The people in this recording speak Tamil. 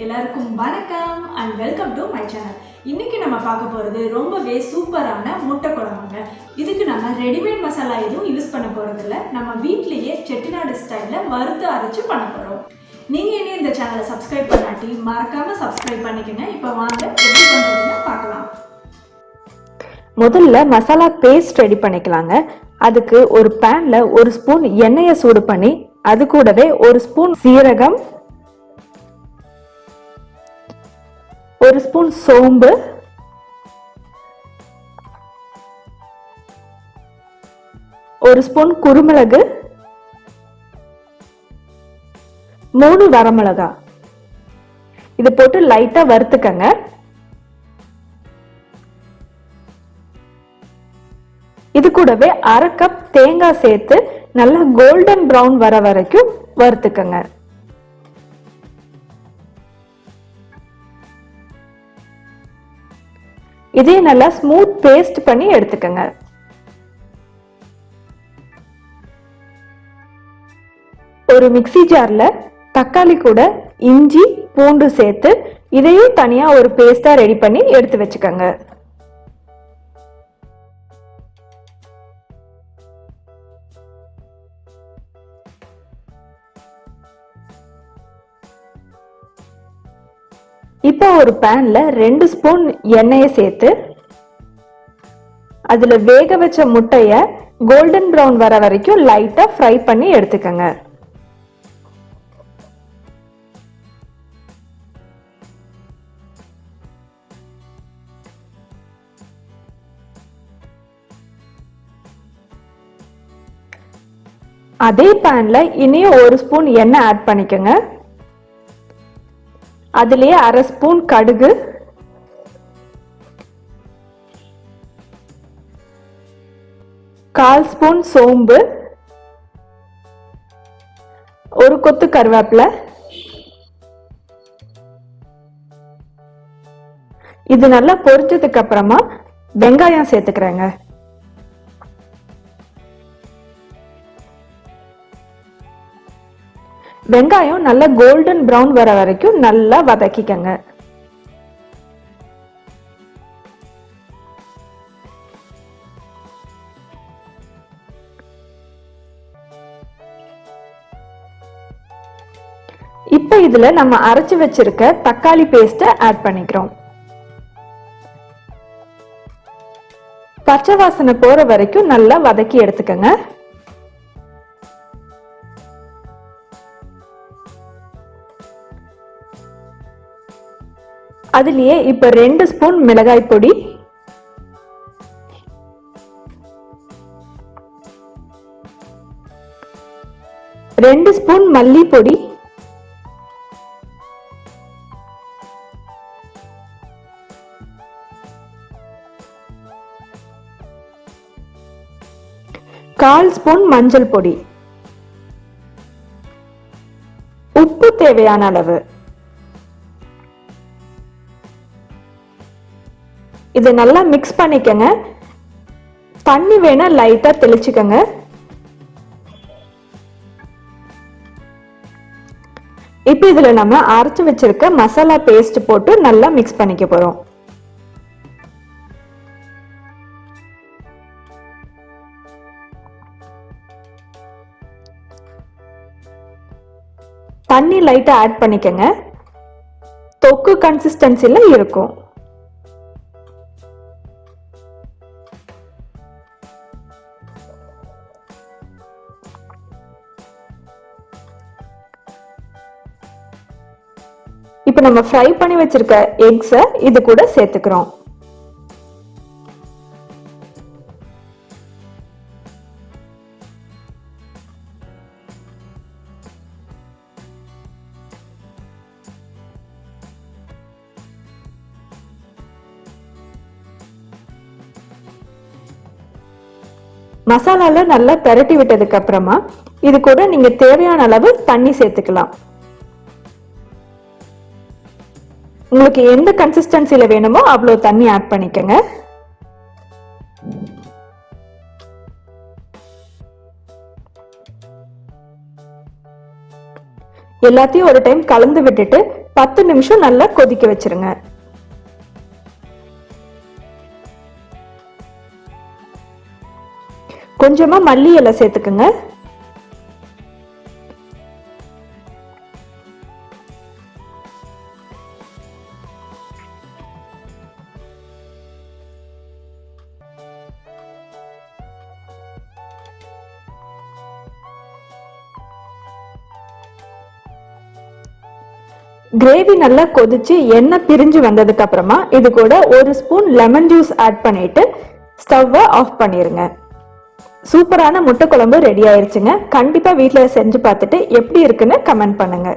எல்லாருக்கும் வணக்கம் and welcome to my channel. இன்னைக்கு நம்ம பார்க்க போகிறது ரொம்பவே சூப்பரான முட்டை குழம்புங்க. இதுக்கு நம்ம ரெடிமேட் மசாலா எதுவும் யூஸ் பண்ண போகிறதில்ல. நம்ம வீட்லேயே செட்டிநாடு ஸ்டைலில் வறுத்து அரைச்சி பண்ண போகிறோம். நீங்கள் இனி இந்த சேனலை சப்ஸ்கிரைப் பண்ணாட்டி மறக்காமல் சப்ஸ்கிரைப் பண்ணிக்கோங்க. இப்போ வாங்க எப்படி பண்ணுறதுன்னு பார்க்கலாம். முதல்ல மசாலா பேஸ்ட் ரெடி பண்ணிக்கலாங்க. அதுக்கு ஒரு பேன்ல ஒரு ஸ்பூன் எண்ணெயை சூடு பண்ணி அது கூடவே ஒரு ஸ்பூன் சீரகம், ஒரு ஸ்பூன் சோம்பு, ஒரு ஸ்பூன் குருமிளகு, 3 வரமிளகாய் இது போட்டு லைட்டா வறுத்துக்கங்க. இது கூடவே 1/2 கப் தேங்காய் சேர்த்து நல்லா கோல்டன் பிரவுன் வர வரைக்கும் வறுத்துக்கங்க. இதே நல்லா ஸ்மூத் பேஸ்ட் பண்ணி எடுத்துக்கங்க. ஒரு மிக்ஸி ஜார்ல தக்காளி கூட இஞ்சி பூண்டு சேர்த்து இதையும் தனியா ஒரு பேஸ்டா ரெடி பண்ணி எடுத்து வச்சுக்கோங்க. இப்போ ஒரு பேன்ல 2 ஸ்பூன் எண்ணெயை சேர்த்து அதுல வேக வச்ச முட்டைய கோல்டன் பிரவுன் வர வரைக்கும் லைட்டா ஃப்ரை பண்ணி எடுத்துக்கங்க. அதே பேன்ல இனியும் 1 ஸ்பூன் எண்ணெய் ஆட் பண்ணிக்கங்க. அதுலயே 1/2 ஸ்பூன் கடுகு, 1/4 ஸ்பூன் சோம்பு, ஒரு கொத்து கருவேப்பிலை, இது நல்லா பொரிச்சதுக்கு அப்புறமா வெங்காயம் சேர்த்துக்கிறேங்க. வெங்காயம் நல்லா கோல்டன் பிரவுன் வர வரைக்கும் நல்லா வதக்கிக்கங்க. இப்ப இதுல நம்ம அரைச்சு வச்சிருக்க தக்காளி பேஸ்ட் ஆட் பண்ணிக்கிறோம். பச்சை வாசனை போற வரைக்கும் நல்லா வதக்கி எடுத்துக்கங்க. அதுலயே இப்ப 2 ஸ்பூன் மிளகாய் பொடி, 2 ஸ்பூன் மல்லி பொடி, 1/4 ஸ்பூன் மஞ்சள் பொடி, உப்பு தேவையான அளவு. இதை நல்லா மிக்ஸ் பண்ணிக்கங்க. தண்ணி வேணா லைட்டா தெளிச்சுக்கங்க. இப்ப இதுல நம்ம அரைச்சு வச்சிருக்க மசாலா பேஸ்ட் போட்டு நல்லா மிக்ஸ் பண்ணிக்க போறோம். தண்ணி லைட்டா ஆட் பண்ணிக்கங்க. தொக்கு கன்சிஸ்டன்சில இருக்கும். இப்ப நம்ம ஃப்ரை பண்ணி வச்சிருக்க எக்ஸ இது கூட சேர்த்துக்கிறோம். மசாலால நல்லா பிரட்டி விட்டதுக்கு அப்புறமா இது கூட நீங்க தேவையான அளவு தண்ணி சேர்த்துக்கலாம். உங்களுக்கு எந்த கன்சிஸ்டன்சில வேணுமோ அவ்வளவு தண்ணி ஆட் பண்ணிக்கங்க. எல்லாத்தையும் ஒரு டைம் கலந்து விட்டுட்டு 10 நிமிஷம் நல்லா கொதிக்க வச்சிருங்க. கொஞ்சமா மல்லி இலை சேர்த்துக்குங்க. கிரேவி நல்லா கொதிச்சு எண்ணெய் பிரிஞ்சு வந்ததுக்கு அப்புறமா இது கூட 1 ஸ்பூன் லெமன் ஜூஸ் ஆட் பண்ணிட்டு ஸ்டவ்வை ஆஃப் பண்ணிருங்க. சூப்பரான முட்டை குழம்பு ரெடி ஆயிருச்சுங்க. கண்டிப்பா வீட்ல செஞ்சு பார்த்துட்டு எப்படி இருக்குன்னு கமெண்ட் பண்ணுங்க.